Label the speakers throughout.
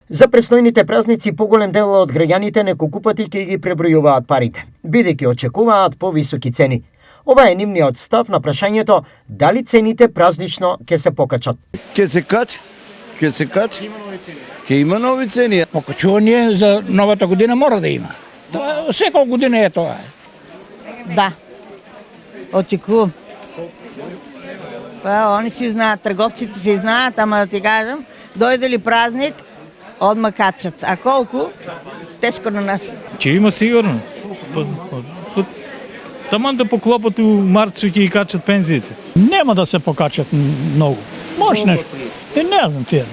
Speaker 1: За престојните празници поголем дел од граѓаните неколку пати ќе ги пребројуваат парите, бидејќи очекуваат повисоки цени. Ова е нивниот став на прашањето дали цените празнично ќе се покачат.
Speaker 2: Ќе се качи. Ќе има нови цени.
Speaker 3: Покачување за новата година мора да има. Секоја година е тоа.
Speaker 4: Да. Очекувам. Они си знаат, трговците си знаат, ама да ти кажам, дојде ли празник, одма качат. А колку? Тешко на нас.
Speaker 5: Ќе има сигурно. Таман да поклопат у март ќе ги качат пензиите.
Speaker 3: Нема да се покачат многу. Може нешто. Не знам тие.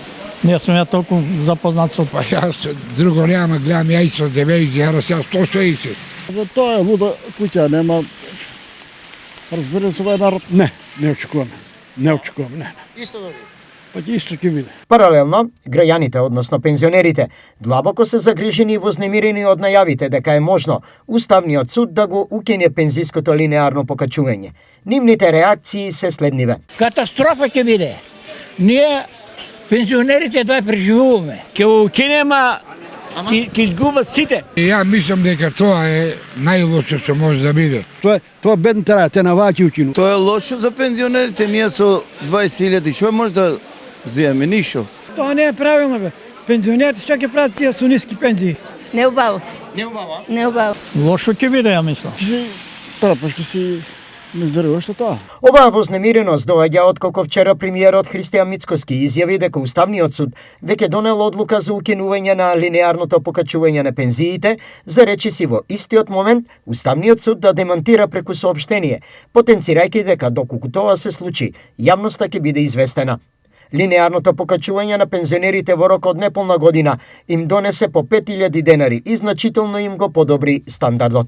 Speaker 3: Не сум ја толку запознат со
Speaker 6: Па јас друго нема, гледам ја и со 90 dinara, сега 160.
Speaker 7: Тоа е луда куќа, нема. Разберем се овој народ. Не очекуваме. Не.
Speaker 1: Исто да
Speaker 7: Па исто ќе биде.
Speaker 1: Паралелно, граѓаните, односно пензионерите, длабоко се загрижени и вознемирени од најавите дека е можно Уставниот суд да го укине пензиското линеарно покачување. Нивните реакции се следниве.
Speaker 3: катастрофа ќе биде. Ние пензионерите да преживуваме.
Speaker 8: Ќе укинема, ќе изгубат сите.
Speaker 6: Ја мислам дека тоа е најлошо што може да биде.
Speaker 7: Тоа бедните раѓа, те наваќи укину.
Speaker 2: Тоа е лошо за пензионерите, ние со 20.000, што може да земеме ништо?
Speaker 9: Тоа не е правилно бе. Пензионерите што ќе прават тие со ниски пензии?
Speaker 4: Неубаво.
Speaker 3: Лошо ќе биде, ја мислам.
Speaker 7: Трапаш си мизеруваш со тоа.
Speaker 1: Оваа вознемиреност доаѓа откако вчера премиерот Христијан Мицкоски изјави дека Уставниот суд веќе донел одлука за укинување на линеарното покачување на пензиите, за речиси во истиот момент Уставниот суд да демонтира преку соопштение, потенцирајќи дека доколку тоа се случи, јавноста ќе биде известена. Линеарното покачување на пензионерите во рок од неполна година им донесе по 5000 денари и значително им го подобри стандардот.